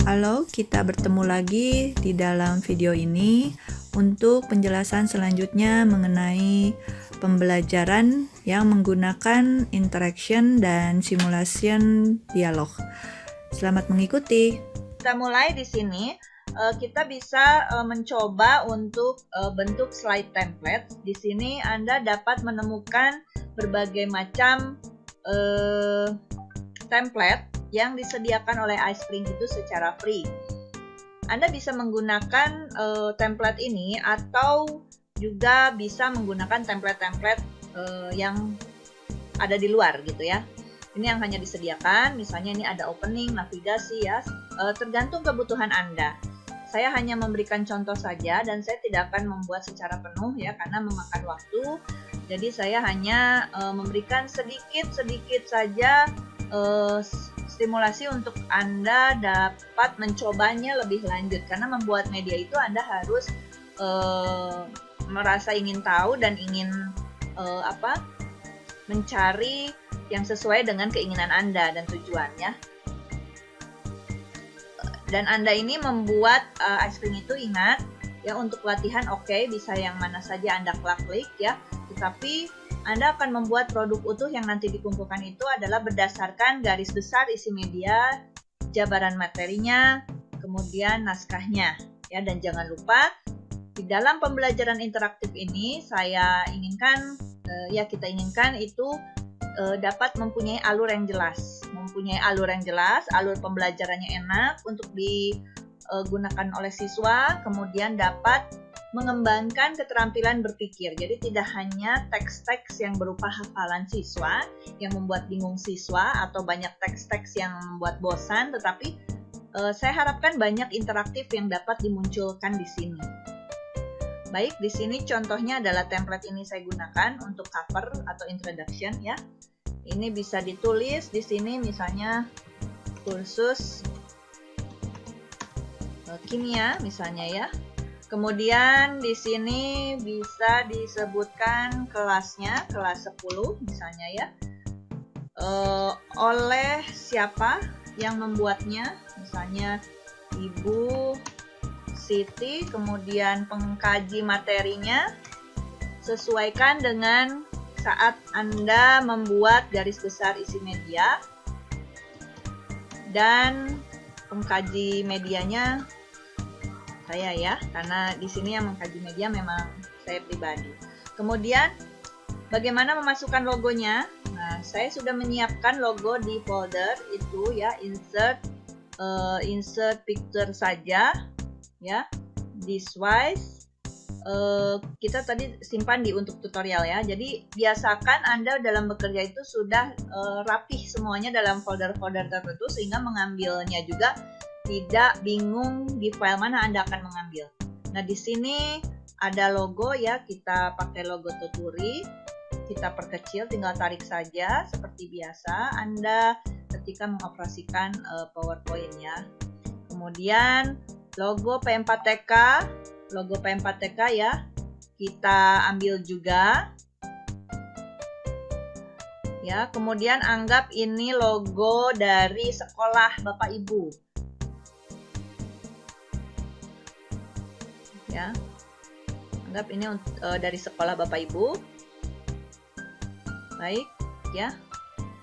Halo, kita bertemu lagi di dalam video ini untuk penjelasan selanjutnya mengenai pembelajaran yang menggunakan interaction dan simulation dialog. Selamat mengikuti. Kita mulai di sini. Kita bisa mencoba untuk bentuk slide template. Di sini Anda dapat menemukan berbagai macam template yang disediakan oleh iSpring itu secara free. Anda bisa menggunakan template ini atau juga bisa menggunakan template-template yang ada di luar gitu ya. Ini yang hanya disediakan, misalnya ini ada opening, navigasi ya, tergantung kebutuhan Anda. Saya hanya memberikan contoh saja dan saya tidak akan membuat secara penuh ya karena memakan waktu. Jadi saya hanya memberikan sedikit-sedikit saja stimulasi untuk Anda dapat mencobanya lebih lanjut. Karena membuat media itu Anda harus merasa ingin tahu dan ingin mencari yang sesuai dengan keinginan Anda dan tujuannya. Dan Anda ini membuat iSpring itu ingat ya untuk latihan bisa yang mana saja Anda klik ya. Tetapi Anda akan membuat produk utuh yang nanti dikumpulkan itu adalah berdasarkan garis besar isi media, jabaran materinya, kemudian naskahnya ya. Dan jangan lupa di dalam pembelajaran interaktif ini kita inginkan itu dapat mempunyai alur yang jelas, alur pembelajarannya enak untuk digunakan oleh siswa, kemudian dapat mengembangkan keterampilan berpikir. Jadi tidak hanya teks-teks yang berupa hafalan siswa yang membuat bingung siswa atau banyak teks-teks yang membuat bosan, tetapi saya harapkan banyak interaktif yang dapat dimunculkan di sini. Baik, di sini contohnya adalah template ini saya gunakan untuk cover atau introduction ya. Ini bisa ditulis di sini misalnya kursus kimia misalnya ya. Kemudian di sini bisa disebutkan kelasnya, kelas 10 misalnya ya. Oleh siapa yang membuatnya? Misalnya Ibu Siti, kemudian pengkaji materinya sesuaikan dengan saat Anda membuat garis besar isi media dan pengkaji medianya saya ya, karena di sini yang mengkaji media memang saya pribadi. Kemudian bagaimana memasukkan logonya? Nah, saya sudah menyiapkan logo di folder itu ya, insert picture saja ya, this wise. Kita tadi simpan untuk tutorial ya. Jadi biasakan Anda dalam bekerja itu sudah rapih semuanya dalam folder-folder tertentu sehingga mengambilnya juga tidak bingung di file mana Anda akan mengambil. Nah, di sini ada logo ya, kita pakai logo Tuturi. Kita perkecil, tinggal tarik saja seperti biasa Anda ketika mengoperasikan PowerPoint ya. Kemudian logo P4TK ya, kita ambil juga ya. Kemudian anggap ini logo dari sekolah Bapak Ibu ya, anggap ini dari sekolah Bapak Ibu. Baik ya.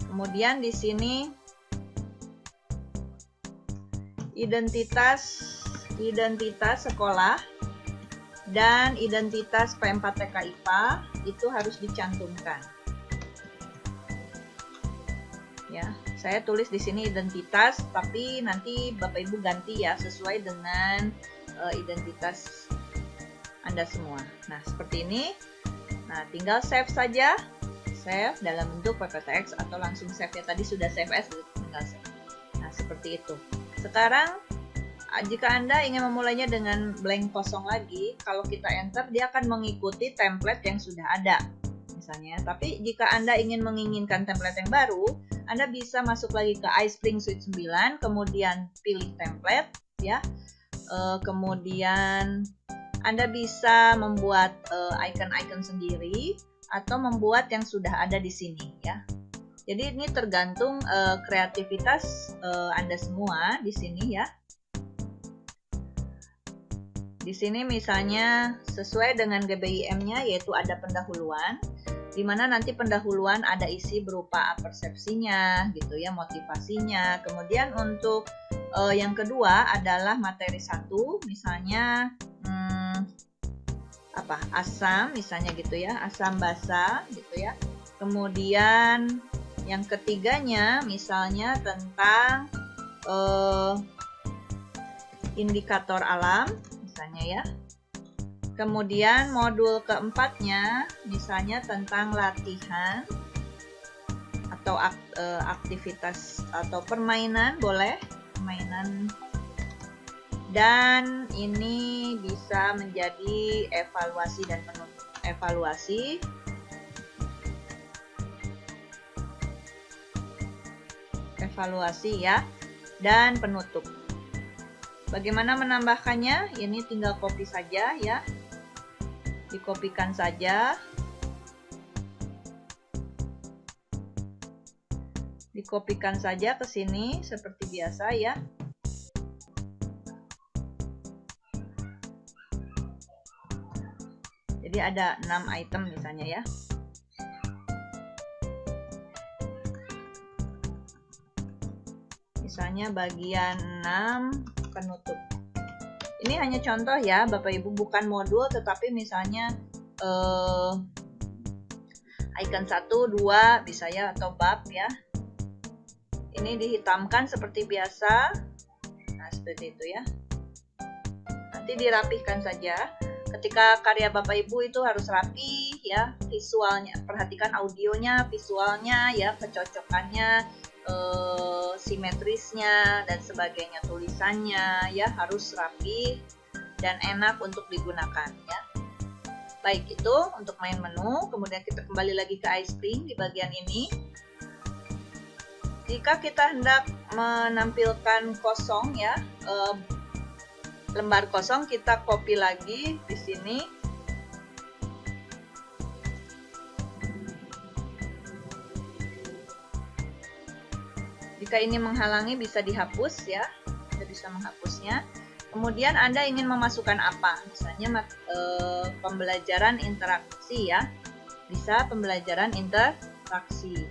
Kemudian di sini identitas sekolah dan identitas P4TK IPA itu harus dicantumkan. Ya, saya tulis di sini identitas, tapi nanti Bapak Ibu ganti ya sesuai dengan identitas Anda semua. Nah, seperti ini. Nah, tinggal save saja. Save dalam bentuk PPTX atau langsung save ya. Tadi sudah save as, tinggal save. Nah, seperti itu. Sekarang jika Anda ingin memulainya dengan blank kosong lagi, kalau kita enter dia akan mengikuti template yang sudah ada misalnya. Tapi jika Anda ingin menginginkan template yang baru, Anda bisa masuk lagi ke iSpring Suite 9, kemudian pilih template ya. Kemudian Anda bisa membuat icon-icon sendiri atau membuat yang sudah ada di sini ya. Jadi ini tergantung kreativitas Anda semua di sini ya. Di sini misalnya sesuai dengan GBIM-nya, yaitu ada pendahuluan, di mana nanti pendahuluan ada isi berupa persepsinya, gitu ya, motivasinya. Kemudian untuk yang kedua adalah materi 1, misalnya asam, misalnya gitu ya, asam basa, gitu ya. Kemudian yang ketiganya misalnya tentang indikator alam, misalnya ya. Kemudian modul keempatnya misalnya tentang latihan atau aktivitas atau permainan, boleh permainan, dan ini bisa menjadi evaluasi dan penutup. Evaluasi ya, dan penutup. Bagaimana menambahkannya? Ini tinggal copy saja ya. Dikopikan saja. Dikopikan saja ke sini seperti biasa ya. Jadi ada 6 item misalnya ya. Misalnya bagian 6 penutup. Ini hanya contoh ya Bapak Ibu, bukan modul, tetapi misalnya icon 1, 2 bisa ya, atau bab ya. Ini dihitamkan seperti biasa. Nah, seperti itu ya. Nanti dirapihkan saja. Ketika karya Bapak Ibu itu harus rapi ya, visualnya, perhatikan audionya, visualnya ya, kecocokannya, simetrisnya dan sebagainya, tulisannya ya harus rapi dan enak untuk digunakan ya. Baik, itu untuk main menu. Kemudian kita kembali lagi ke iSpring di bagian ini. Jika kita hendak menampilkan kosong ya, lembar kosong, kita copy lagi di sini. Jika ini menghalangi bisa dihapus ya, kita bisa menghapusnya. Kemudian Anda ingin memasukkan apa? Misalnya pembelajaran interaksi ya, bisa pembelajaran interaksi.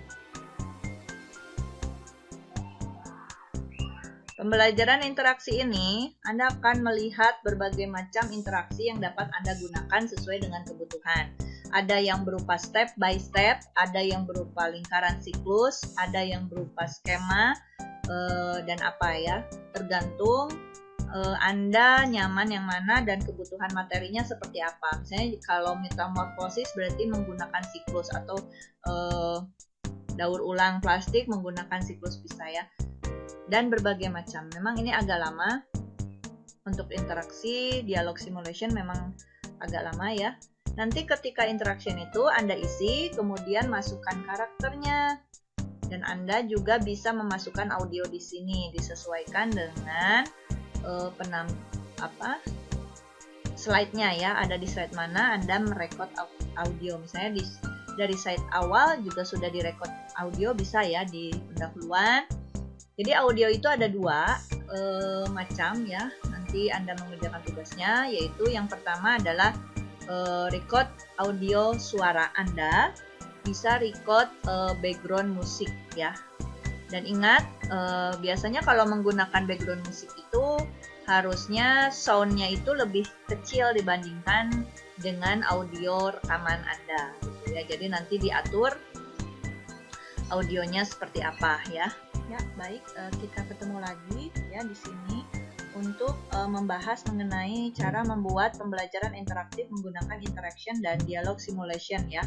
Pembelajaran interaksi ini Anda akan melihat berbagai macam interaksi yang dapat Anda gunakan sesuai dengan kebutuhan. Ada yang berupa step by step, ada yang berupa lingkaran siklus, ada yang berupa skema, dan apa ya, tergantung Anda nyaman yang mana dan kebutuhan materinya seperti apa. Misalnya kalau metamorfosis berarti menggunakan siklus, atau daur ulang plastik menggunakan siklus bisa ya, dan berbagai macam. Memang ini agak lama untuk interaksi, dialog simulation memang agak lama ya. Nanti ketika interaction itu Anda isi, kemudian masukkan karakternya, dan Anda juga bisa memasukkan audio di sini, disesuaikan dengan slide-nya ya, ada di slide mana Anda merekod audio. Misalnya dari slide awal juga sudah direkod audio, bisa ya di pendahuluan. Jadi audio itu ada 2 macam ya, nanti Anda mengerjakan tugasnya, yaitu yang pertama adalah record audio suara Anda, bisa record background musik ya. Dan ingat, biasanya kalau menggunakan background musik itu harusnya soundnya itu lebih kecil dibandingkan dengan audio rekaman Anda gitu ya. Jadi nanti diatur audionya seperti apa ya. Ya, baik, kita ketemu lagi ya di sini untuk membahas mengenai cara membuat pembelajaran interaktif menggunakan interaction dan dialog simulation ya.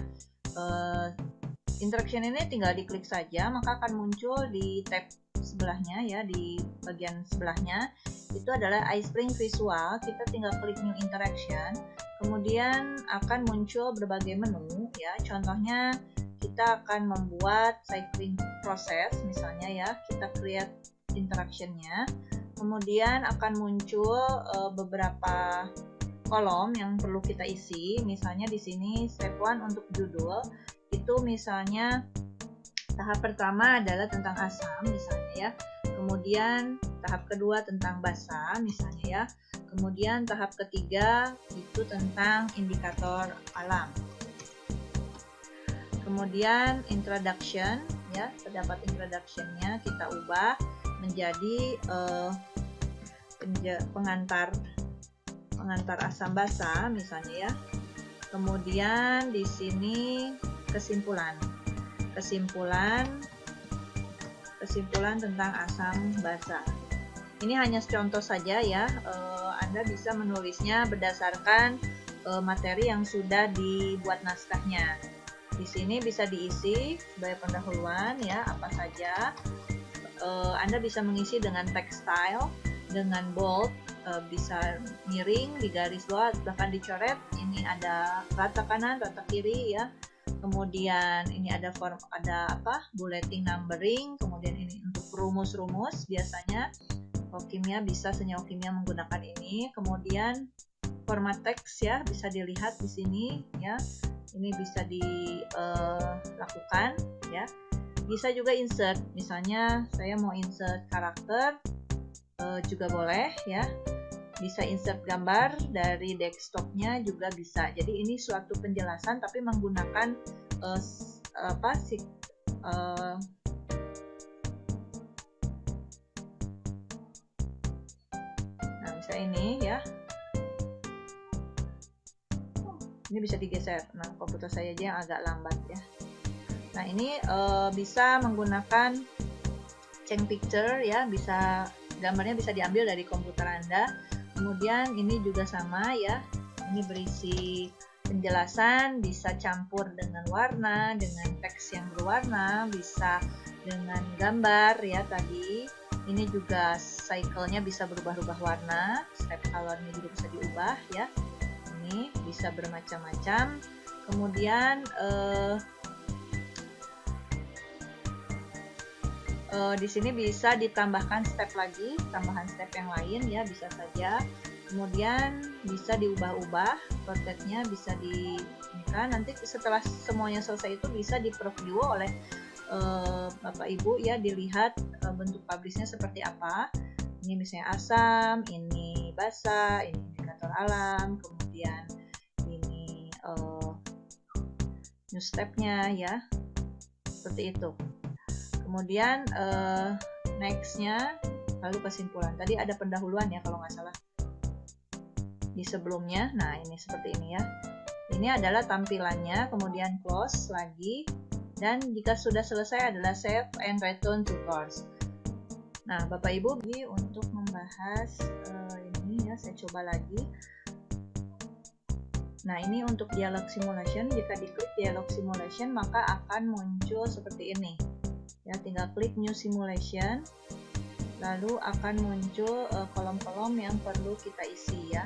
Interaction ini tinggal diklik saja, maka akan muncul di tab sebelahnya ya, di bagian sebelahnya itu adalah iSpring Visual. Kita tinggal klik New Interaction, kemudian akan muncul berbagai menu ya. Contohnya kita akan membuat cycling process misalnya ya, kita create interaction-nya. Kemudian akan muncul beberapa kolom yang perlu kita isi. Misalnya di sini step 1 untuk judul itu misalnya Tahap pertama adalah tentang asam misalnya ya. Kemudian tahap kedua tentang basa misalnya ya. Kemudian tahap ketiga itu tentang indikator alam. Kemudian introduction ya, terdapat introduction-nya kita ubah menjadi pengantar asam basa misalnya ya. Kemudian di sini kesimpulan tentang asam basa. Ini hanya contoh saja ya. Anda bisa menulisnya berdasarkan materi yang sudah dibuat naskahnya. Di sini bisa diisi sebagai pendahuluan ya, apa saja. Anda bisa mengisi dengan text style, dengan bold, bisa miring, digaris bawah, bahkan dicoret. Ini ada rata kanan, rata kiri ya. Kemudian ini ada bulletin numbering. Kemudian ini untuk rumus-rumus, biasanya kimia bisa senyawa kimia menggunakan ini. Kemudian format teks ya, bisa dilihat di sini ya. Ini bisa dilakukan ya. Bisa juga insert, misalnya saya mau insert karakter juga boleh ya. Bisa insert gambar dari desktopnya juga bisa. Jadi ini suatu penjelasan tapi menggunakan nah misalnya ini ya. Ini bisa digeser. Nah, komputer saya aja yang agak lambat ya. Nah, ini bisa menggunakan change picture ya, gambarnya bisa diambil dari komputer Anda. Kemudian ini juga sama ya. Ini berisi penjelasan, bisa campur dengan warna, dengan teks yang berwarna, bisa dengan gambar ya tadi. Ini juga cycle-nya bisa berubah-ubah warna, step color-nya juga bisa diubah ya. Ini bisa bermacam-macam. Kemudian di sini bisa ditambahkan step lagi, tambahan step yang lain ya, bisa saja. Kemudian bisa diubah-ubah, portretnya bisa nanti setelah semuanya selesai itu bisa di-preview oleh Bapak Ibu ya, dilihat bentuk publishnya seperti apa. Ini misalnya asam, ini basa, ini indikator alam, kemudian ini new step-nya ya, seperti itu. Kemudian next-nya lalu kesimpulan. Tadi ada pendahuluan ya kalau nggak salah di sebelumnya. Nah ini seperti ini ya. Ini adalah tampilannya, kemudian close lagi, dan jika sudah selesai adalah save and return to course. Nah Bapak Ibu, untuk membahas ini ya, saya coba lagi. Nah ini untuk dialog simulation, jika diklik dialog simulation maka akan muncul seperti ini. Ya, tinggal klik new simulation, lalu akan muncul kolom-kolom yang perlu kita isi ya.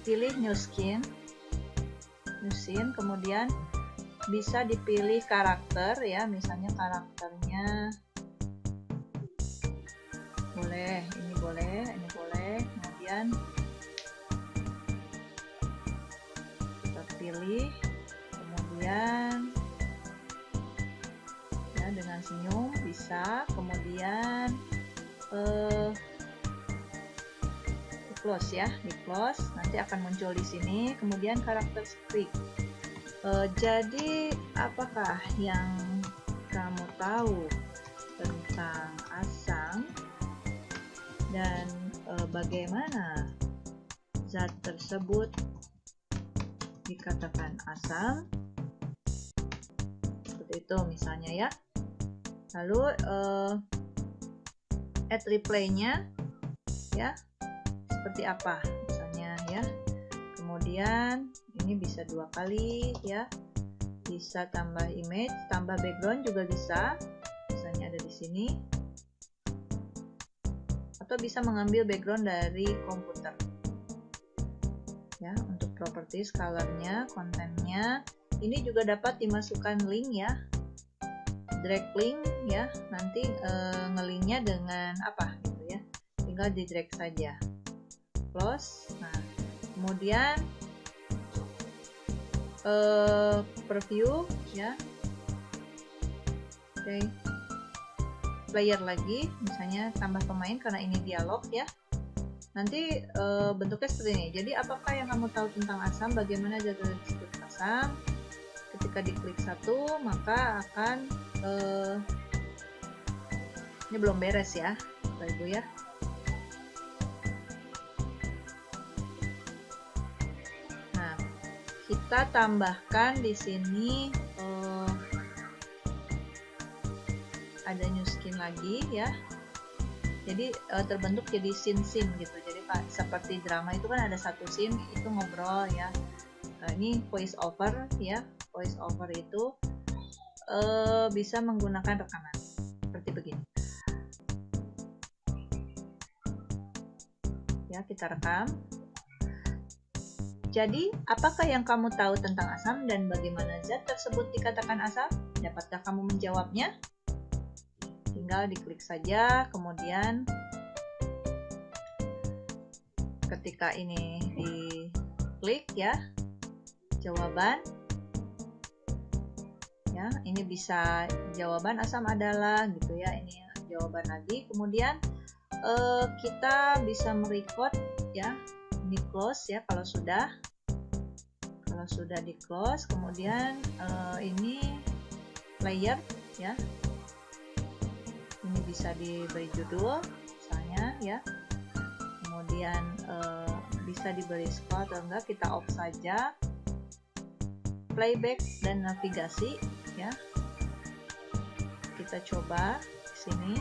Pilih new scene, kemudian bisa dipilih karakter ya, misalnya karakternya boleh, ini boleh, kemudian kita pilih, kemudian ya, dengan senyum bisa, kemudian di close ya, di close, nanti akan muncul di sini, kemudian karakter script. Jadi apakah yang kamu tahu tentang asam dan bagaimana zat tersebut dikatakan asam, seperti itu misalnya ya. Lalu add reply-nya ya seperti apa misalnya ya. Kemudian ini bisa 2 kali ya, bisa tambah image, tambah background juga bisa, misalnya ada di sini, atau bisa mengambil background dari komputer ya. Untuk properties, colornya, kontennya, ini juga dapat dimasukkan link ya, drag link ya, nanti ngelinknya dengan apa gitu ya, tinggal di drag saja, close. Nah kemudian preview ya, Oke. Player lagi, misalnya tambah pemain karena ini dialog ya. Nanti bentuknya seperti ini. Jadi apakah yang kamu tahu tentang asam? Bagaimana jadwal disebut asam? Ketika diklik satu, maka akan ini belum beres ya, Bapak Ibu ya. Nah, kita tambahkan di sini ada new skin lagi ya. Jadi terbentuk jadi scene gitu. Jadi seperti drama itu kan ada satu scene itu ngobrol ya. Ini voice over ya. Voice over itu bisa menggunakan rekaman seperti begini. Ya, kita rekam. Jadi, apakah yang kamu tahu tentang asam dan bagaimana zat tersebut dikatakan asam? Dapatkah kamu menjawabnya? Tinggal diklik saja, kemudian ketika ini diklik ya, jawaban ya, ini bisa jawaban asam adalah gitu ya, ini jawaban lagi. Kemudian kita bisa merecord ya, di close ya kalau sudah di close. Kemudian ini player ya, ini bisa diberi judul misalnya ya, kemudian bisa diberi skor atau enggak, kita off saja. Playback dan navigasi ya, kita coba di sini,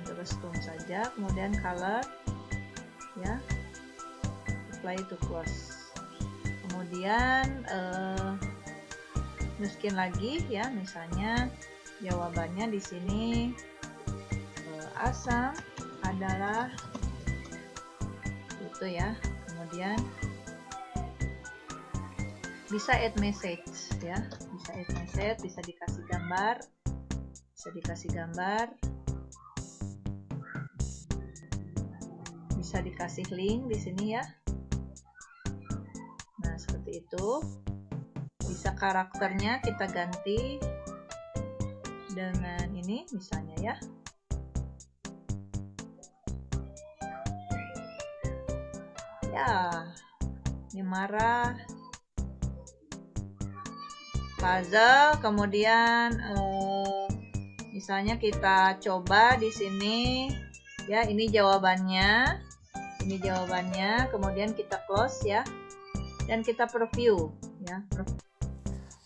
terus tune saja, kemudian color ya, apply to close. Kemudian miskin lagi ya, misalnya jawabannya di sini asam adalah itu ya. Kemudian bisa add message ya, bisa add message, bisa dikasih gambar, bisa dikasih link di sini ya. Nah, seperti itu. Bisa karakternya kita ganti dengan ini misalnya ya. Ya, ini marah, puzzle. Kemudian misalnya kita coba di sini ya, ini jawabannya, kemudian kita close ya, dan kita preview ya.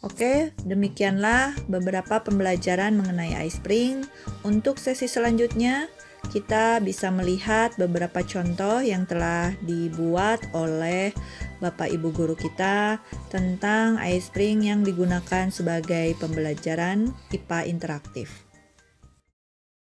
Oke, demikianlah beberapa pembelajaran mengenai iSpring. Untuk sesi selanjutnya, kita bisa melihat beberapa contoh yang telah dibuat oleh Bapak Ibu guru kita tentang iSpring yang digunakan sebagai pembelajaran IPA interaktif.